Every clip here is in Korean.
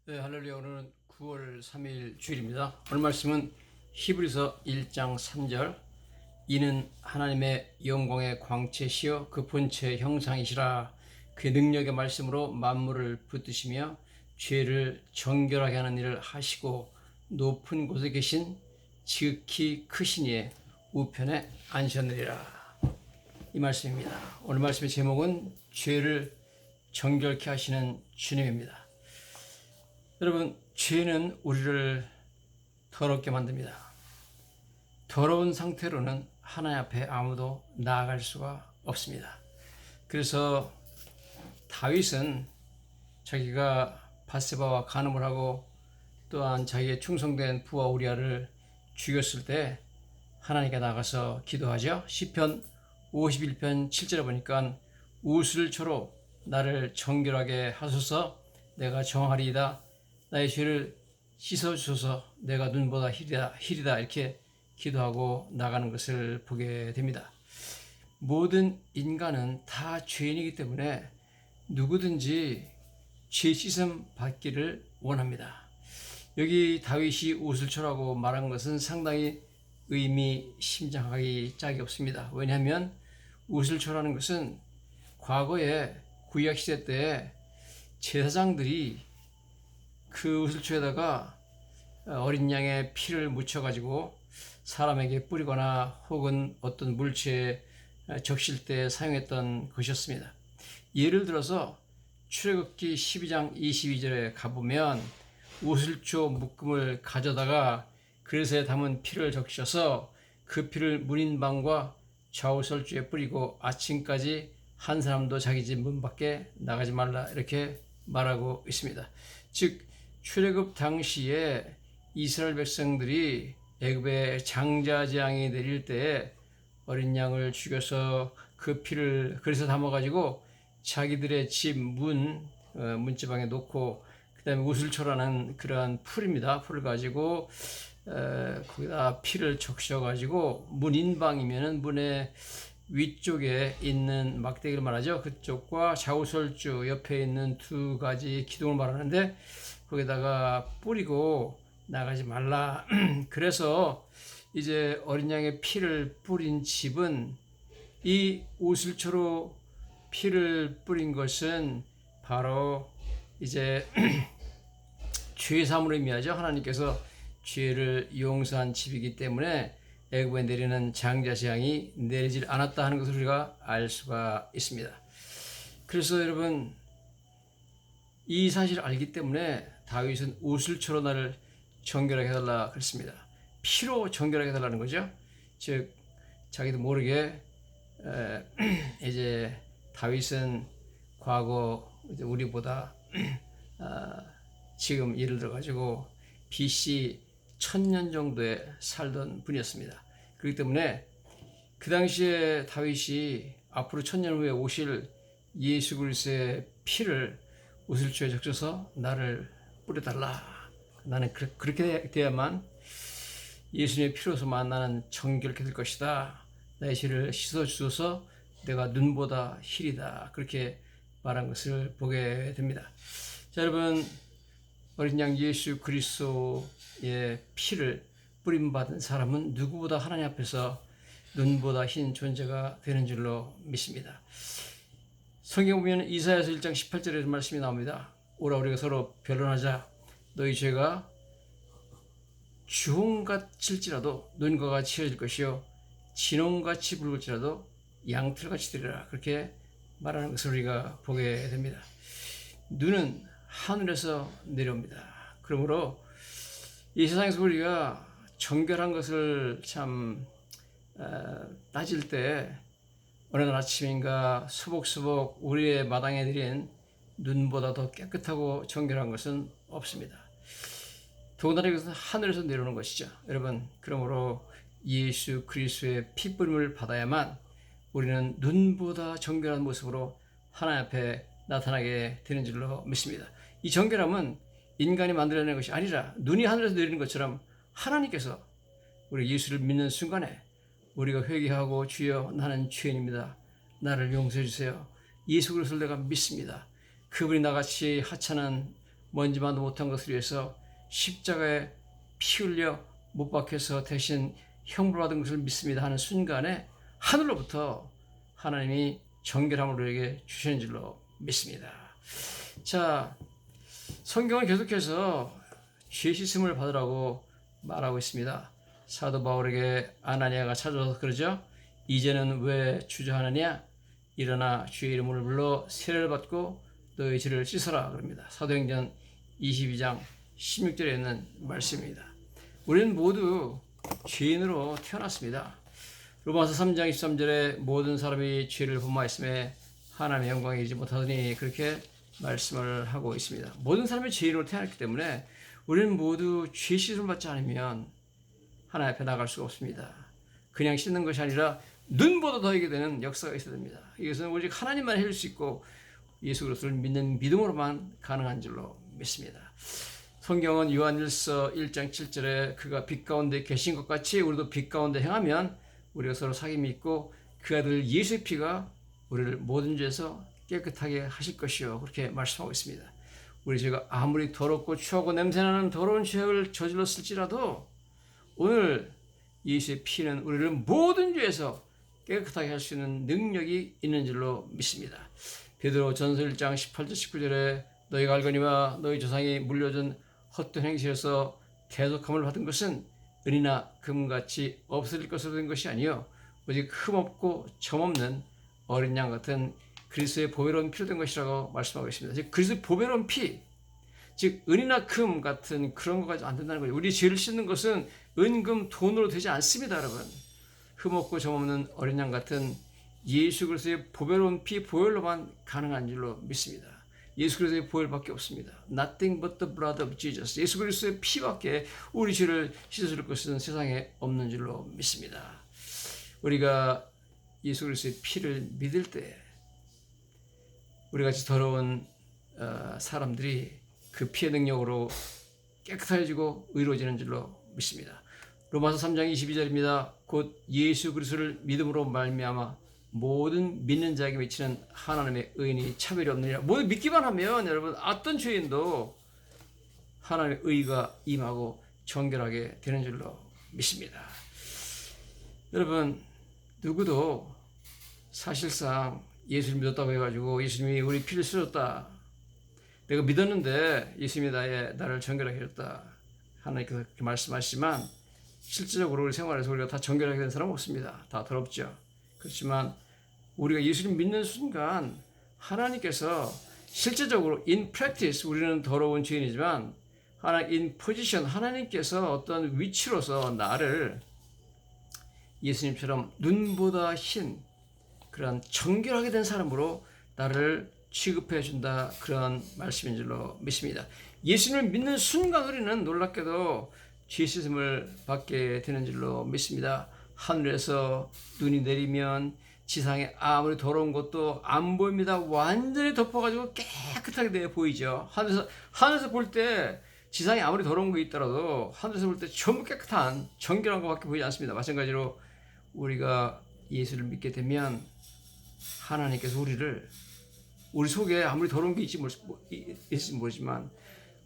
네, 할렐루야. 오늘은 9월 3일 주일입니다. 오늘 말씀은 히브리서 1장 3절. 이는 하나님의 영광의 광채시여 그 본체의 형상이시라. 그의 능력의 말씀으로 만물을 붙드시며 죄를 정결하게 하는 일을 하시고 높은 곳에 계신 지극히 크신 이의 우편에 앉으셨느니라. 이 말씀입니다. 오늘 말씀의 제목은 죄를 정결케 하시는 주님입니다. 여러분, 죄는 우리를 더럽게 만듭니다. 더러운 상태로는 하나님 앞에 아무도 나아갈 수가 없습니다. 그래서 다윗은 자기가 밧세바와 간음을 하고 또한 자기의 충성된 부하 우리아를 죽였을 때 하나님께 나가서 기도하죠. 시편 51편 7절에 보니까 우슬초로 나를 정결하게 하소서. 내가 정하리이다. 나의 죄를 씻어주소서. 내가 눈보다 희리다 이렇게 기도하고 나가는 것을 보게 됩니다. 모든 인간은 다 죄인이기 때문에 누구든지 죄 씻음 받기를 원합니다. 여기 다윗이 우슬초라고 말한 것은 상당히 의미심장하기 짝이 없습니다. 왜냐하면 우슬초라는 것은 과거에 구약시대 때 제사장들이 그 우슬초에다가 어린 양의 피를 묻혀가지고 사람에게 뿌리거나 혹은 어떤 물체에 적실 때 사용했던 것이었습니다. 예를 들어서 출애굽기 12장 22절에 가보면 우슬초 묶음을 가져다가 그릇에 담은 피를 적셔서 그 피를 문인방과 좌우설주에 뿌리고 아침까지 한 사람도 자기 집 문 밖에 나가지 말라 이렇게 말하고 있습니다. 즉 출애굽 당시에 이스라엘 백성들이 애굽에 장자 재앙이 내릴 때 어린 양을 죽여서 그 피를 그래서 담아가지고 자기들의 집 문지방에 놓고 그 다음에 우슬초라는 그러한 풀입니다. 풀을 가지고 거기다 피를 적셔가지고 문인방이면은 문의 위쪽에 있는 막대기를 말하죠. 그쪽과 좌우설주 옆에 있는 두 가지 기둥을 말하는데 거기다가 뿌리고 나가지 말라. 그래서 이제 어린 양의 피를 뿌린 집은 이 우슬초로 피를 뿌린 것은 바로 이제 죄사함을 의미하죠. 하나님께서 죄를 용서한 집이기 때문에 애굽에 내리는 장자 재앙이 내리질 않았다 하는 것을 우리가 알 수가 있습니다. 그래서 여러분, 이 사실을 알기 때문에 다윗은 우슬초로 나를 정결하게 해달라 그랬습니다. 피로 정결하게 해달라는 거죠. 즉 자기도 모르게 이제 다윗은 과거 우리보다 지금 예를 들어 가지고 BC 1000년 정도에 살던 분이었습니다. 그렇기 때문에 그 당시에 다윗이 앞으로 1000년 후에 오실 예수 그리스도의 피를 우슬초에 적셔서 나를 뿌려달라. 나는 그렇게 돼야만 예수님의 피로서만 나는 정결케 될 것이다. 나의 죄를 씻어주소서. 내가 눈보다 희리다. 그렇게 말한 것을 보게 됩니다. 자, 여러분, 어린 양 예수 그리스도의 피를 뿌림받은 사람은 누구보다 하나님 앞에서 눈보다 흰 존재가 되는 줄로 믿습니다. 성경 보면 이사야서 1장 18절에 말씀이 나옵니다. 오라 우리가 서로 변론하자. 너희 죄가 주홍같을지라도 눈과 같이 헤어질 것이요 진홍같이 붉을지라도 양털같이 되리라. 그렇게 말하는 것을 우리가 보게 됩니다. 눈은 하늘에서 내려옵니다. 그러므로 이 세상에서 우리가 정결한 것을 참 따질 때 어느 날 아침인가 수복수복 우리의 마당에 들인 눈보다 더 깨끗하고 정결한 것은 없습니다. 더군다나 이것은 하늘에서 내려오는 것이죠. 여러분, 그러므로 예수 그리스도의 피뿌림을 받아야만 우리는 눈보다 정결한 모습으로 하나님 앞에 나타나게 되는 줄로 믿습니다. 이 정결함은 인간이 만들어내는 것이 아니라 눈이 하늘에서 내리는 것처럼 하나님께서 우리 예수를 믿는 순간에 우리가 회개하고 주여 나는 죄인입니다. 나를 용서해 주세요. 예수 그리스도를 내가 믿습니다. 그분이 나같이 하찮은 먼지만도 못한 것을 위해서 십자가에 피 흘려 못 박혀서 대신 형벌받은 것을 믿습니다 하는 순간에 하늘로부터 하나님이 정결함을 우리에게 주시는 줄로 믿습니다. 자, 성경은 계속해서 죄 씻음을 받으라고 말하고 있습니다. 사도 바울에게 아나니아가 찾아와서 그러죠. 이제는 왜 주저하느냐? 일어나 주의 이름을 불러 세례를 받고 너의 죄를 씻어라 그럽니다. 사도행전 22장 16절에 있는 말씀입니다. 우리는 모두 죄인으로 태어났습니다. 로마서 3장 23절에 모든 사람이 죄를 범하였음에 하나님의 영광에 이르지 못하더니 그렇게 말씀을 하고 있습니다. 모든 사람이 죄인으로 태어났기 때문에 우리는 모두 죄 씻음을 받지 않으면 하나님 앞에 나갈 수가 없습니다. 그냥 씻는 것이 아니라 눈보다 더하게 되는 역사가 있어야 됩니다. 이것은 오직 하나님만 해줄 수 있고 예수 그리스도를 믿는 믿음으로만 가능한 줄로 믿습니다. 성경은 요한일서 1장 7절에 그가 빛 가운데 계신 것 같이 우리도 빛 가운데 행하면 우리가 서로 사귐이 있고 그 아들 예수의 피가 우리를 모든 죄에서 깨끗하게 하실 것이요 그렇게 말씀하고 있습니다. 우리 죄가 아무리 더럽고 추하고 냄새나는 더러운 죄를 저질렀을지라도 오늘 예수의 피는 우리를 모든 죄에서 깨끗하게 할 수 있는 능력이 있는 줄로 믿습니다. 베드로 전서 1장 18절 19절에 너희가 알거니와 너희 조상이 물려준 헛된 행실에서 대속함을 받은 것은 은이나 금같이 없어질 것으로 된 것이 아니요 오직 흠없고 점없는 어린 양 같은 그리스도의 보배로운 피로 된 것이라고 말씀하고 있습니다. 즉 그리스도의 보배로운 피, 즉 은이나 금 같은 그런 거 가지고 안 된다는 거예요. 우리 죄를 씻는 것은 은, 금, 돈으로 되지 않습니다, 여러분. 흠없고 점없는 어린 양 같은 예수 그리스도의 보배로운 피 보혈로만 가능한 줄로 믿습니다. 예수 그리스도의 보혈밖에 없습니다. Nothing but the blood of Jesus. 예수 그리스도의 피밖에 우리 죄를 씻어줄 것은 세상에 없는 줄로 믿습니다. 우리가 예수 그리스도의 피를 믿을 때 우리 같이 더러운 사람들이 그 피의 능력으로 깨끗해지고 의로워지는 줄로 믿습니다. 로마서 3장 22절입니다. 곧 예수 그리스도를 믿음으로 말미암아 모든 믿는 자에게 미치는 하나님의 의인이 차별이 없느니라. 모두 믿기만 하면 여러분 어떤 죄인도 하나님의 의가 임하고 정결하게 되는 줄로 믿습니다. 여러분 누구도 사실상 예수를 믿었다고 해가지고 예수님이 우리 피를 쓰셨다, 내가 믿었는데 예수님이 나를 정결하게 해줬다 하나님께서 그렇게 말씀하시지만 실질적으로 우리 생활에서 우리가 다 정결하게 된 사람은 없습니다. 다 더럽죠. 그렇지만 우리가 예수를 믿는 순간 하나님께서 실제적으로 in practice 우리는 더러운 죄인이지만 in position 하나님께서 어떤 위치로서 나를 예수님처럼 눈보다 흰 그런 정결하게 된 사람으로 나를 취급해 준다, 그런 말씀인 줄로 믿습니다. 예수님을 믿는 순간 우리는 놀랍게도 죄 씻음을 받게 되는 줄로 믿습니다. 하늘에서 눈이 내리면 지상에 아무리 더러운 것도 안 보입니다. 완전히 덮어가지고 깨끗하게 되어 보이죠. 하늘에서 볼 때 지상에 아무리 더러운 거 있더라도 하늘에서 볼 때 전부 깨끗한 정결한 것밖에 보이지 않습니다. 마찬가지로 우리가 예수를 믿게 되면 하나님께서 우리 속에 아무리 더러운 게 있을지 모르지만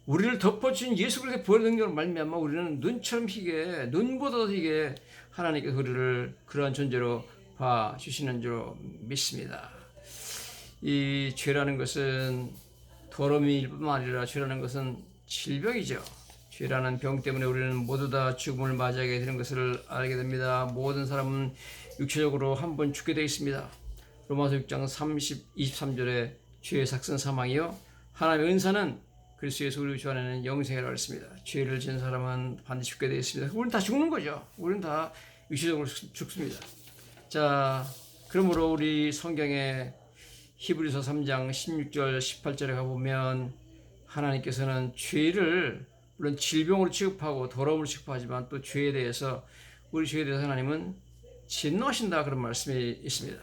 우리를 덮어준 예수 그리스도의 보혈 능력으로 말미암아 우리는 눈처럼 희게, 눈보다 더 희게 하나님께서 우리를 그러한 존재로 봐주시는 줄 믿습니다. 이 죄라는 것은 더러움일 뿐만 아니라 죄라는 것은 질병이죠. 죄라는 병 때문에 우리는 모두 다 죽음을 맞이하게 되는 것을 알게 됩니다. 모든 사람은 육체적으로 한 번 죽게 되어 있습니다. 로마서 6장 23절에 죄의 삭은 사망이요 하나님의 은사는 그리스도 예수 우리 주 안에는 영생이라고 했습니다. 죄를 지은 사람은 반드시 죽게 되어 있습니다. 우리는 다 죽는 거죠. 우리는 다 육체적으로 죽습니다. 자, 그러므로 우리 성경에 히브리서 3장 16절 18절에 가보면 하나님께서는 죄를 물론 질병으로 취급하고 더러움으로 취급하지만 또 죄에 대해서 우리 죄에 대해서 하나님은 진노하신다, 그런 말씀이 있습니다.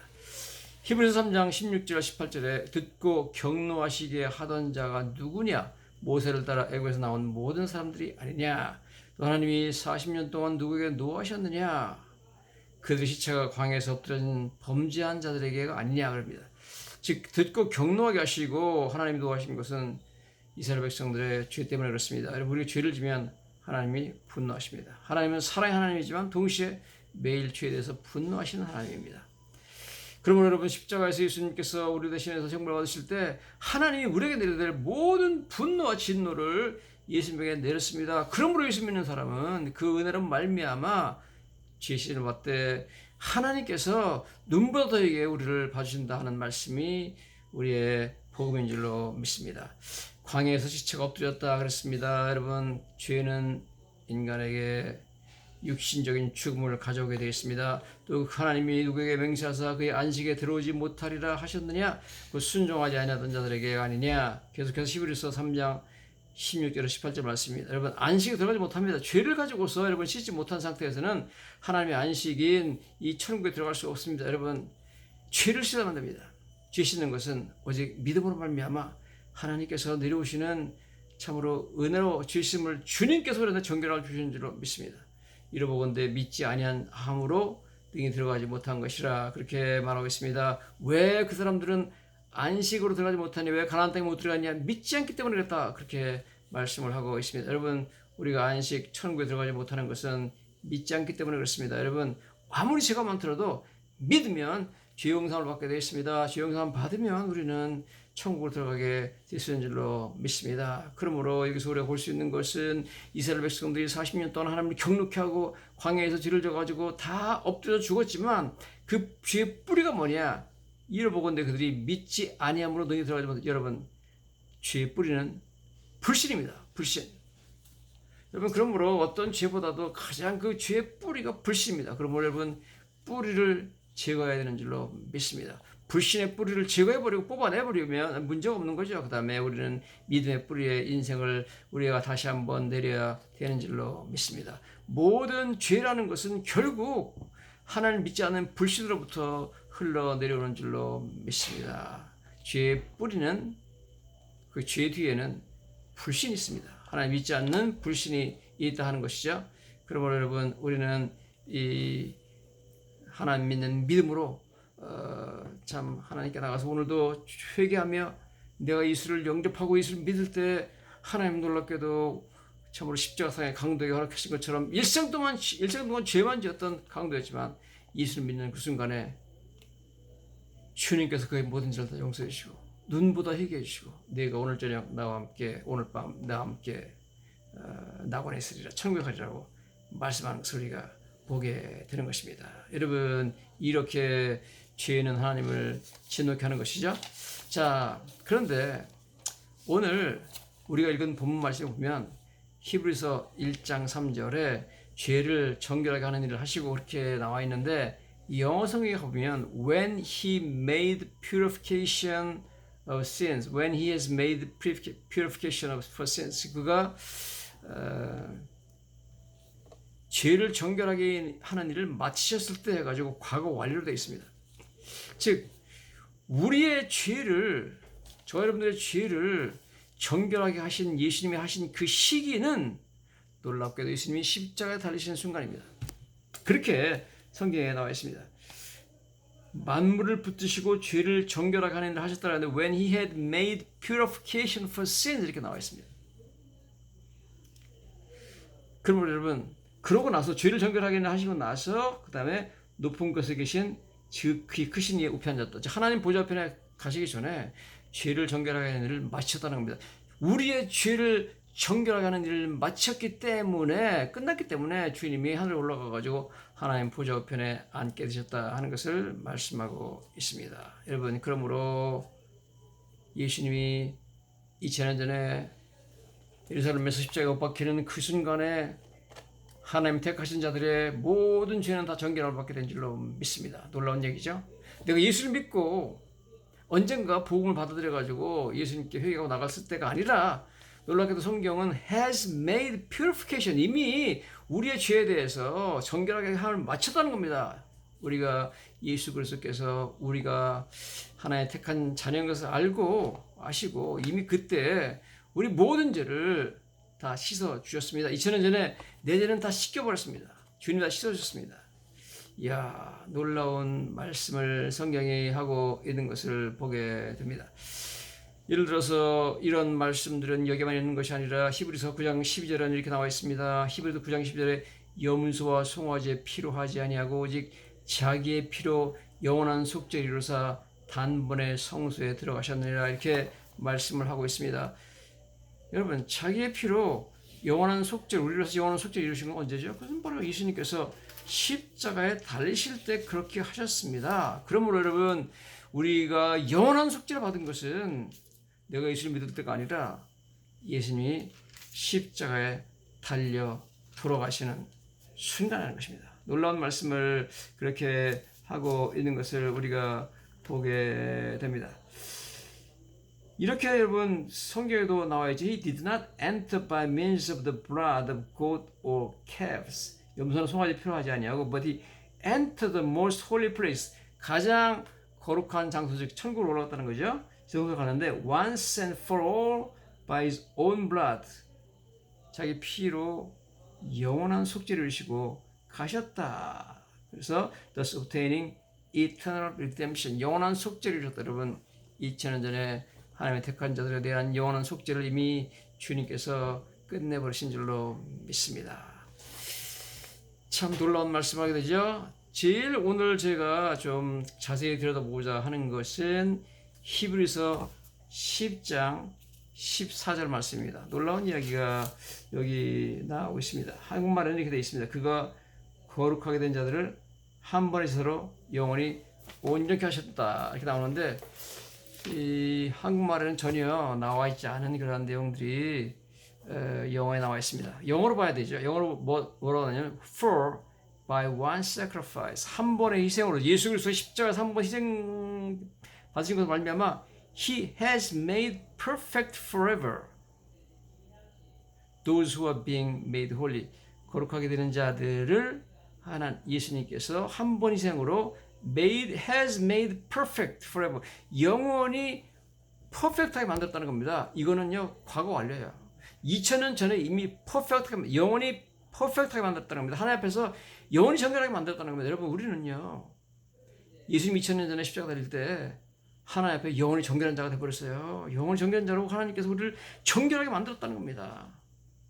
히브리서 3장 16절 18절에 듣고 경노하시게 하던 자가 누구냐? 모세를 따라 애굽에서 나온 모든 사람들이 아니냐? 또 하나님이 40년 동안 누구에게 노하셨느냐? 그들의 시체가 광야에서 엎드려진 범죄한 자들에게가 아니냐 그럽니다. 즉 듣고 경노하게 하시고 하나님이 노하신 것은 이스라엘 백성들의 죄 때문에 그렇습니다. 여러분, 우리가 죄를 지면 하나님이 분노하십니다. 하나님은 사랑의 하나님이지만 동시에 매일 죄에 대해서 분노하시는 하나님입니다. 그러므로 여러분, 십자가에서 예수님께서 우리 대신해서 형벌을 받으실 때 하나님이 우리에게 내려야 될 모든 분노와 진노를 예수님에게 내렸습니다. 그러므로 예수 믿는 사람은 그 은혜로 말미암아 죄 시련을 받되 하나님께서 눈보다 더하게 우리를 봐주신다 하는 말씀이 우리의 복음인 줄로 믿습니다. 광야에서 지체가 엎드렸다 그랬습니다. 여러분, 죄는 인간에게 육신적인 죽음을 가져오게 되어 있습니다. 또 하나님이 누구에게 맹세하사 그의 안식에 들어오지 못하리라 하셨느냐? 그 순종하지 아니하던 자들에게 아니냐? 계속해서 히브리서 3장 16절에서 18절 말씀입니다. 여러분, 안식에 들어가지 못합니다. 죄를 가지고서 여러분 씻지 못한 상태에서는 하나님의 안식인 이 천국에 들어갈 수 없습니다. 여러분, 죄를 씻어야만 됩니다. 죄 씻는 것은 오직 믿음으로 말미암아 하나님께서 내려오시는 참으로 은혜로 죄 씻음을 주님께서 그런데 정결하게 주신 줄로 믿습니다. 이러보건대 믿지 아니한 함으로 등이 들어가지 못한 것이라 그렇게 말하고 있습니다. 왜 그 사람들은 안식으로 들어가지 못하니, 왜 가나안 땅에 못 들어갔냐? 믿지 않기 때문에 그랬다. 그렇게 말씀을 하고 있습니다. 여러분, 우리가 안식 천국에 들어가지 못하는 것은 믿지 않기 때문에 그렇습니다. 여러분, 아무리 죄가 많더라도 믿으면 죄 용서를 받게 되어 있습니다. 죄 용서를 받으면 우리는 천국으로 들어가게 되는 줄로 믿습니다. 그러므로 여기서 우리가 볼 수 있는 것은 이스라엘 백성들이 40년 동안 하나님을 경록히 하고 광야에서 죄를 져가지고 다 엎드려 죽었지만 그 죄의 뿌리가 뭐냐? 이러보건대 그들이 믿지 아니함으로 너희 들어가지 못해. 여러분, 죄의 뿌리는 불신입니다. 불신. 여러분, 그러므로 어떤 죄보다도 가장 그 죄의 뿌리가 불신입니다. 그러므로 여러분, 뿌리를 제거해야 되는 줄로 믿습니다. 불신의 뿌리를 제거해버리고 뽑아내버리면 문제가 없는 거죠. 그 다음에 우리는 믿음의 뿌리의 인생을 우리가 다시 한번 내려야 되는 줄로 믿습니다. 모든 죄라는 것은 결국 하나님 믿지 않는 불신으로부터 흘러내려오는 줄로 믿습니다. 죄의 뿌리는, 그 죄 뒤에는 불신이 있습니다. 하나님 믿지 않는 불신이 있다 하는 것이죠. 그러므로 여러분, 우리는 이 하나님 믿는 믿음으로 참 하나님께 나가서 오늘도 회개하며 내가 예수를 영접하고 예수를 믿을 때 하나님 놀랍게도 참으로 십자가상의 강도에게 허락하신 것처럼 일생 동안 죄만 지었던 강도였지만 예수를 믿는 그 순간에 주님께서 그의 모든 죄를 다 용서해 주시고 눈보다 희게 해주시고 내가 오늘 저녁 나와 함께, 오늘 밤 나와 함께 낙원에 있으리라, 천국에 가리라고 말씀하는 것을 우리가 보게 되는 것입니다. 여러분, 이렇게 죄는 하나님을 진노케 하는 것이죠. 자, 그런데 오늘 우리가 읽은 본문 말씀을 보면 히브리서 1장 3절에 죄를 정결하게 하는 일을 하시고 그렇게 나와 있는데, 영어 성경에 보면 when he made purification of sins, when he has made purification of for sins, 그가 죄를 정결하게 하는 일을 마치셨을 때 해가지고 과거 완료로 되어 있습니다. 즉, 우리의 죄를, 저 여러분들의 죄를 정결하게 하신 예수님이 하신 그 시기는 놀랍게도 예수님이 십자가에 달리시는 순간입니다. 그렇게 성경에 나와 있습니다. 만물을 붙드시고 죄를 정결하게 하는 일을 하셨다라는데 when he had made purification for sins 이렇게 나와 있습니다. 그러므로 여러분, 그러고 나서 죄를 정결하게 하시고 나서 그 다음에 높은 곳에 계신 그 크신 이의 우편에 앉았다. 하나님 보좌편에 가시기 전에 죄를 정결하게 하는 일을 마쳤다는 겁니다. 우리의 죄를 정결하게 하는 일을 마쳤기 때문에, 끝났기 때문에 주님이 하늘에 올라가가지고 하나님 보좌편에 앉게 되셨다 하는 것을 말씀하고 있습니다. 여러분, 그러므로 예수님이 2000년 전에 예루살렘에서 십자가에 못 박히는 그 순간에 하나님 택하신 자들의 모든 죄는 다 정결함을 받게 된 줄로 믿습니다. 놀라운 얘기죠. 내가 예수를 믿고 언젠가 복음을 받아들여가지고 예수님께 회개하고 나갔을 때가 아니라, 놀랍게도 성경은 has made purification, 이미 우리의 죄에 대해서 정결하게 함을 마쳤다는 겁니다. 우리가 예수 그리스도께서 우리가 하나의 택한 자녀인 것을 알고 아시고 이미 그때 우리 모든 죄를 다 씻어 주셨습니다. 2000년 전에 내 죄는 다 씻겨버렸습니다. 주님이 다 씻어주셨습니다. 이야, 놀라운 말씀을 성경이 하고 있는 것을 보게 됩니다. 예를 들어서 이런 말씀들은 여기만 있는 것이 아니라 히브리서 9장 12절에는 이렇게 나와 있습니다. 히브리서 9장 12절에 염소와 송아지의 피로 하지 아니하고 오직 자기의 피로 영원한 속죄를 이루사 단번에 성소에 들어가셨느니라 이렇게 말씀을 하고 있습니다. 여러분 자기의 피로 영원한 속죄를 우리로서 영원한 속죄를 이루신 건 언제죠? 그것은 바로 예수님께서 십자가에 달리실 때 그렇게 하셨습니다. 그러므로 여러분 우리가 영원한 속죄를 받은 것은 내가 예수님 믿을 때가 아니라 예수님이 십자가에 달려 돌아가시는 순간이라는 것입니다. 놀라운 말씀을 그렇게 하고 있는 것을 우리가 보게 됩니다. 이렇게 여러분 성경에도 나와 있죠. He did not enter by means of the blood of goat or calves. 염소나 송아지 필요하지 아니하고 but he entered the most holy place. 가장 거룩한 장소 즉 천국으로 올라갔다는 거죠. 지옥으로 가는데 once and for all by his own blood. 자기 피로 영원한 속죄를 이루시고 가셨다. 그래서 thus obtaining eternal redemption. 영원한 속죄를 이루셨다. 여러분 2000년 전에 하나님의 택한 자들에 대한 영원한 속죄를 이미 주님께서 끝내버리신 줄로 믿습니다. 참 놀라운 말씀하게 되죠. 제일 오늘 제가 좀 자세히 들여다보고자 하는 것은 히브리서 10장 14절 말씀입니다. 놀라운 이야기가 여기 나오고 있습니다. 한국말에는 이렇게 되어 있습니다. 그가 거룩하게 된 자들을 한 번에 서로 영원히 온전케 하셨다 이렇게 나오는데 이 한국말에는 전혀 나와 있지 않은 그런 내용들이 영어에 나와 있습니다. 영어로 봐야 되죠. 영어로 뭐라고 하냐면 for by one sacrifice 한 번의 희생으로 예수 그리스도 십자가에서 한 번 희생 받으신 것을 말미암아 He has made perfect forever those who are being made holy 거룩하게 되는 자들을 하나님 예수님께서 한 번 희생으로 has made perfect forever. 영원히 퍼펙트하게 만들었다는 겁니다. 이거는요, 과거 완료예요. 2000년 전에 이미 퍼펙트하게, 영원히 퍼펙트하게 만들었다는 겁니다. 하나님 앞에서 영원히 정결하게 만들었다는 겁니다. 여러분, 우리는요, 예수님 2000년 전에 십자가 달릴 때 하나님 앞에 영원히 정결한 자가 되어버렸어요. 영원히 정결한 자로 하나님께서 우리를 정결하게 만들었다는 겁니다.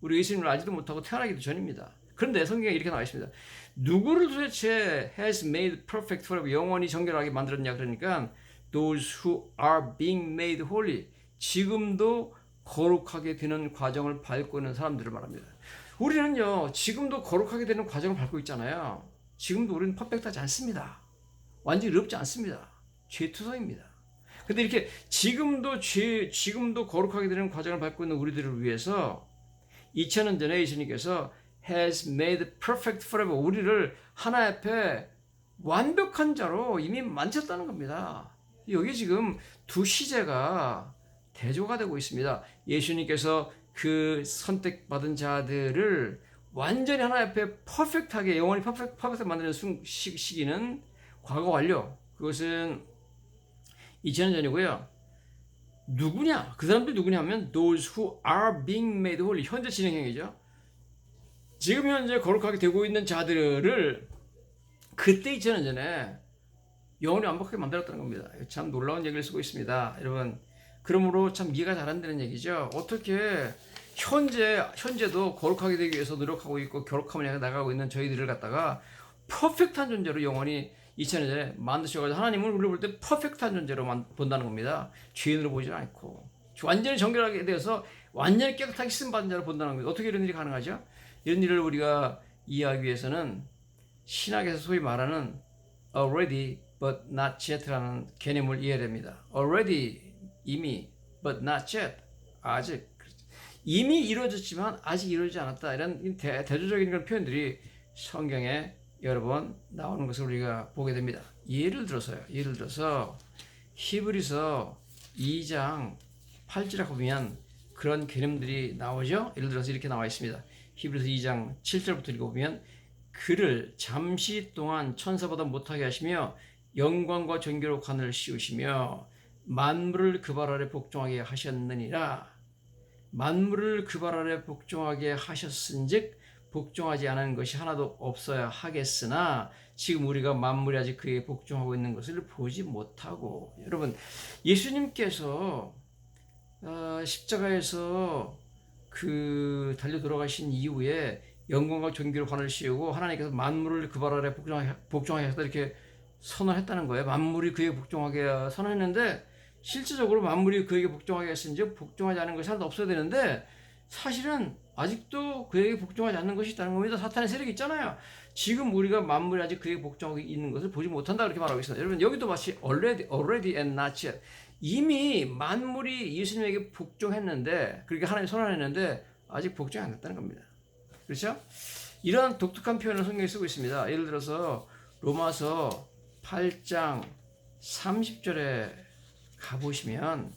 우리 예수님을 알지도 못하고 태어나기도 전입니다. 그런데 성경에 이렇게 나와 있습니다. 누구를 도대체 has made perfect forever 영원히 정결하게 만들었냐 그러니까 those who are being made holy 지금도 거룩하게 되는 과정을 밟고 있는 사람들을 말합니다. 우리는요 지금도 거룩하게 되는 과정을 밟고 있잖아요. 지금도 우리는 퍼펙트하지 않습니다. 완전히 의롭지 않습니다. 죄투성입니다. 근데 이렇게 지금도 거룩하게 되는 과정을 밟고 있는 우리들을 위해서 2000년 전에 예수님께서 has made perfect forever 우리를 하나님 앞에 완벽한 자로 이미 만졌다는 겁니다. 여기 지금 두 시제가 대조가 되고 있습니다. 예수님께서 그 선택받은 자들을 완전히 하나님 앞에 퍼펙트하게 영원히 퍼펙트하게 만드는 시기는 과거 완료. 그것은 2000년 전이고요. 누구냐? 그 사람들이 누구냐 하면 those who are being made holy 현재 진행형이죠. 지금 현재 거룩하게 되고 있는 자들을 그때 2000년 전에 영원히 완벽하게 만들었다는 겁니다. 참 놀라운 얘기를 쓰고 있습니다. 여러분 그러므로 참 이해가 잘 안 되는 얘기죠. 어떻게 현재도 거룩하게 되기 위해서 노력하고 있고 거룩함을 향해 나가고 있는 저희들을 갖다가 퍼펙트한 존재로 영원히 2000년 전에 만드셔가지고 하나님은 우리를 볼 때 퍼펙트한 존재로 본다는 겁니다. 죄인으로 보지 않고 완전히 정결하게 되어서 완전히 깨끗하게 쓰임받은 자로 본다는 겁니다. 어떻게 이런 일이 가능하죠? 이런 일을 우리가 이해하기 위해서는 신학에서 소위 말하는 already but not yet라는 개념을 이해해야 됩니다. already 이미 but not yet 아직 이미 이루어졌지만 아직 이루어지지 않았다 이런 대조적인 그런 표현들이 성경에 여러 번 나오는 것을 우리가 보게 됩니다. 예를 들어서 히브리서 2장 8절에 보면 그런 개념들이 나오죠. 예를 들어서 이렇게 나와 있습니다. 히브리서 2장 7절부터 읽어보면 그를 잠시 동안 천사보다 못하게 하시며 영광과 존귀로 관을 씌우시며 만물을 그 발 아래 복종하게 하셨느니라. 만물을 그 발 아래 복종하게 하셨은즉 복종하지 않은 것이 하나도 없어야 하겠으나 지금 우리가 만물이 아직 그에게 복종하고 있는 것을 보지 못하고 여러분 예수님께서 십자가에서 그 달려 돌아가신 이후에 영광과 존귀로 관을 씌우고 하나님께서 만물을 그 발 아래 복종하게 하다 이렇게 선언했다는 거예요. 만물이 그에게 복종하게 선언했는데 실제적으로 만물이 그에게 복종하게 했은지 복종하지 않은 것이 하나도 없어야 되는데 사실은 아직도 그에게 복종하지 않는 것이 있다는 겁니다. 사탄의 세력이 있잖아요. 지금 우리가 만물이 아직 그에게 복종하고 있는 것을 보지 못한다 그렇게 말하고 있습니다. 여러분 여기도 마치 already and not yet. 이미 만물이 예수님에게 복종했는데 그렇게 하나님 선언했는데 아직 복종이 안 됐다는 겁니다. 그렇죠? 이런 독특한 표현을 성경에 쓰고 있습니다. 예를 들어서 로마서 8장 30절에 가보시면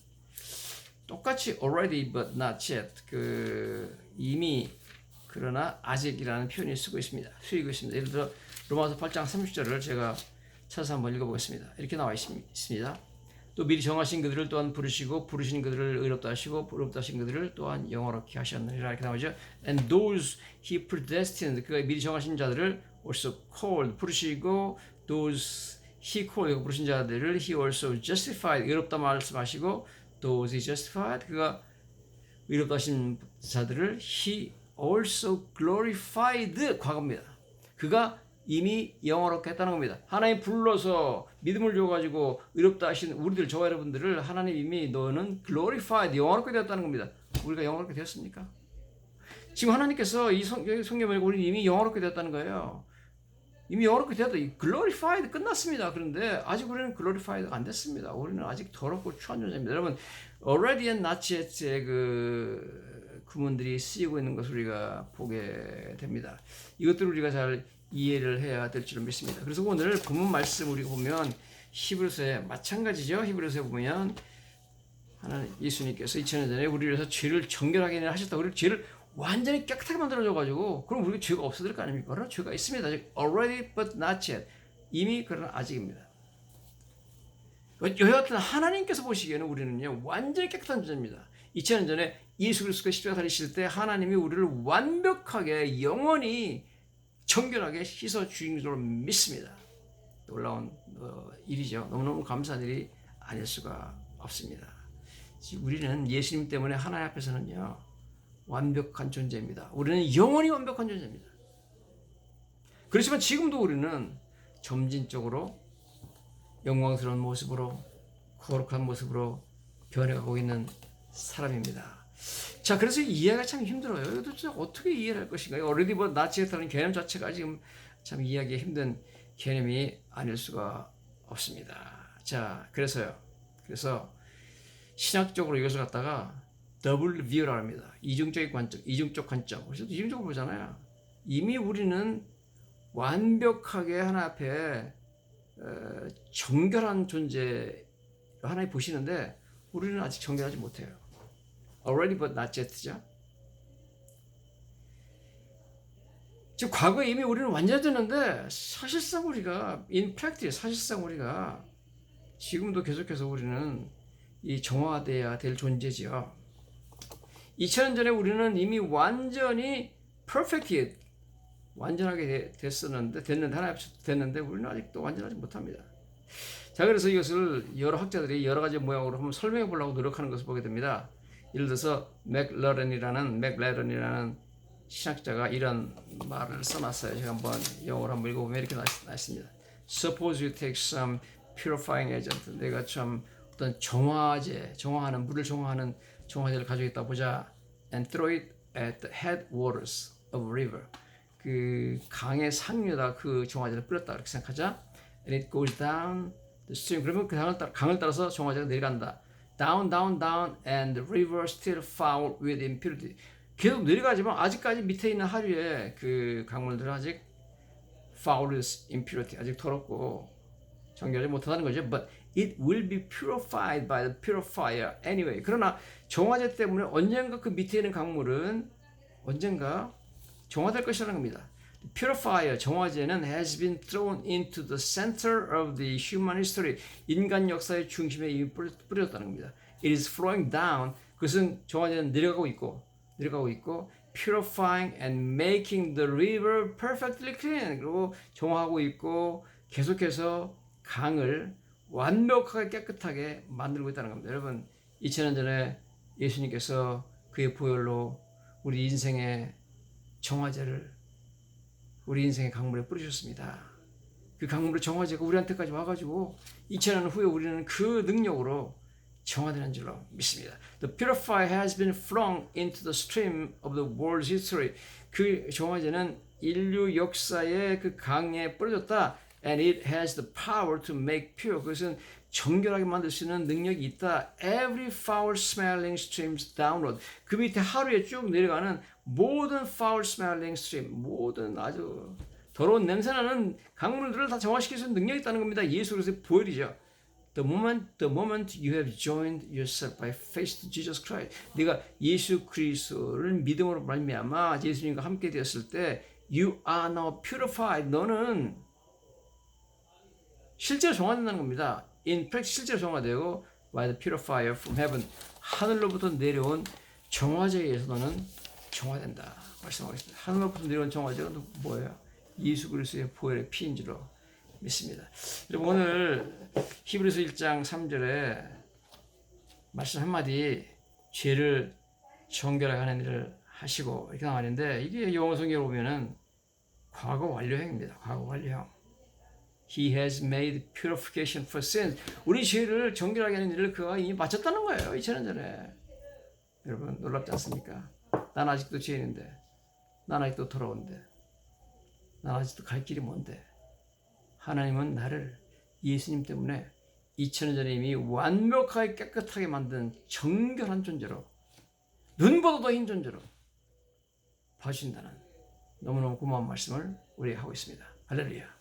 똑같이 already but not yet 그 이미 그러나 아직이라는 표현을 쓰고 있습니다. 예를 들어 로마서 8장 30절을 제가 찾아서 한번 읽어보겠습니다. 이렇게 나와 있습니다. 또 미리 정하신 그들을 또한 부르시고 부르신 그들을 의롭다 하시고 의롭다 하신 그들을 또한 영화롭게 하셨느니라 이렇게 나오죠. And those he predestined 그가 미리 정하신 자들을 also called 부르시고 those he called 부르신 자들을 he also justified 의롭다 말씀하시고 those he justified 그가 의롭다 하신 자들을 he also glorified 과거입니다. 그가 이미 영화롭게 했다는 겁니다. 하나님 불러서 믿음을 줘가지고 의롭다 하신 우리들 저와 여러분들을 하나님 이미 너는 glorified 영화롭게 되었다는 겁니다. 우리가 영화롭게 되었습니까? 지금 하나님께서 이 성경을 우리 이미 영화롭게 되었다는 거예요. 이미 영화롭게 되었다. glorified 끝났습니다. 그런데 아직 우리는 glorified 안 됐습니다. 우리는 아직 더럽고 추한 존재입니다. 여러분 already and not yet의 그 구문들이 쓰이고 있는 것을 우리가 보게 됩니다. 이것들을 우리가 잘 이해를 해야 될 줄 믿습니다. 그래서 오늘 본문 말씀 우리가 보면 히브리서에 마찬가지죠. 히브리서에 보면 하나님 예수님께서 2000년 전에 우리를 위해서 죄를 정결하게 하셨다고 우리 죄를 완전히 깨끗하게 만들어줘가지고 그럼 우리가 죄가 없어질 거 아닙니까? 그러나 죄가 있습니다. 아직 already but not yet 이미 그러나 아직입니다. 여하튼 하나님께서 보시기에는 우리는요 완전히 깨끗한 존재입니다. 2000년 전에 예수 그리스도가 십자가 달리실 때 하나님이 우리를 완벽하게 영원히 정결하게 씻어 주인 줄로 믿습니다. 놀라운 일이죠. 너무너무 감사한 일이 아닐 수가 없습니다. 우리는 예수님 때문에 하나님 앞에서는요 완벽한 존재입니다. 우리는 영원히 완벽한 존재입니다. 그렇지만 지금도 우리는 점진적으로 영광스러운 모습으로 거룩한 모습으로 변해가고 있는 사람입니다. 자, 그래서 이해가 참 힘들어요. 이것도 진짜 어떻게 이해를 할 것인가. already but not yet라는 개념 자체가 지금 참 이해하기 힘든 개념이 아닐 수가 없습니다. 자, 그래서 신학적으로 이것을 갖다가 더블 뷰라고 합니다. 이중적 관점. 그래서 이중적으로 보잖아요. 이미 우리는 완벽하게 하나 앞에 정결한 존재 하나님 보시는데 우리는 아직 정결하지 못해요. already but not yet죠. 지금 과거에 이미 우리는 완전해졌는데 사실상 우리가 in practice 사실상 우리가 지금도 계속해서 우리는 이 정화돼야 될 존재지요. 2000년 전에 우리는 이미 완전히 perfect 완전하게 됐는데 하나 됐는데 우리는 아직도 완전하지 못합니다. 자, 그래서 이것을 여러 학자들이 여러 가지 모양으로 한번 설명해 보려고 노력하는 것을 보게 됩니다. 예를 들어서 맥레런이라는 신학자가 이런 말을 써놨어요. 제가 한번 영어로 한번 읽어보면 이렇게 나있습니다. Suppose you take some purifying agent. 내가 참 어떤 정화하는 물을 정화하는 정화제를 가지고 있다 보자. And throw it at the headwaters of a river. 그 강의 상류에다 그 정화제를 뿌렸다 그렇게 생각하자. And it goes down the stream. 그러면 그 강을 따라서 정화제가 내려간다. Down, and the river still foul with impurity. 계속 내려가지만 아직까지 밑에 있는 하류의 그 강물들은 아직 foul with impurity, 아직 더럽고 정결하지 못하다는 거죠. But it will be purified by the purifier anyway. 그러나 정화제 때문에 언젠가 그 밑에 있는 강물은 언젠가 정화될 것이라는 겁니다. Purifier, 정화제는 has been thrown into the center of the human history. 인간 역사의 중심에 이미 뿌려졌다는 겁니다. It is flowing down. 그것은 정화제는 내려가고 있고, purifying and making the river perfectly clean. 그리고 정화하고 있고, 계속해서 강을 완벽하게 깨끗하게 만들고 있다는 겁니다. 여러분, 2000년 전에 예수님께서 그의 보혈로 우리 인생의 정화제를 우리 인생의 강물에 뿌리셨습니다. 그 강물의 정화제가 우리한테까지 와가지고 2000년 후에 우리는 그 능력으로 정화되는 줄로 믿습니다. The purifier has been flung into the stream of the world's history. 그 정화제는 인류 역사의 그 강에 뿌려졌다. And it has the power to make pure. 그것은 정결하게 만들 수 있는 능력이 있다. Every foul smelling streams downward. 그 밑에 하루에 쭉 내려가는 모든 foul smelling stream, 모든 아주 더러운 냄새나는 강물들을 다 정화시킬 수 있는 능력이 있다는 겁니다. 예수 그리스도의 보혈이죠. The moment you have joined yourself by faith to Jesus Christ, 네가 예수 그리스도를 믿음으로 말미암아 예수님과 함께 되었을 때, you are now purified. 너는 실제로 정화된다는 겁니다. In practice 실제로 정화되고 by the purifier from heaven, 하늘로부터 내려온 정화제에 의해서 너는 정화된다 말씀하겠습니다. 하늘로부터 내려온 정화제가 뭐예요? 예수 그리스도의 보혈의 피인 줄로 믿습니다. 여러분 오늘 히브리서 1장 3절에 말씀 한마디, 죄를 정결하게 하는 일을 하시고 이렇게 나왔는데, 이게 영어 성경에 보면은 과거 완료형입니다. 과거 완료형. He has made purification for sin. 우리 죄를 정결하게 하는 일을 그가 이미 마쳤다는 거예요. 2000년 전에. 여러분 놀랍지 않습니까? 난 아직도 죄인인데, 난 아직도 더러운데, 난 아직도 갈 길이 먼데, 하나님은 나를 예수님 때문에 2000년 전에 이미 완벽하게 깨끗하게 만든 정결한 존재로, 눈보다 더 흰 존재로 봐주신다는 너무너무 고마운 말씀을 우리가 하고 있습니다. 할렐루야.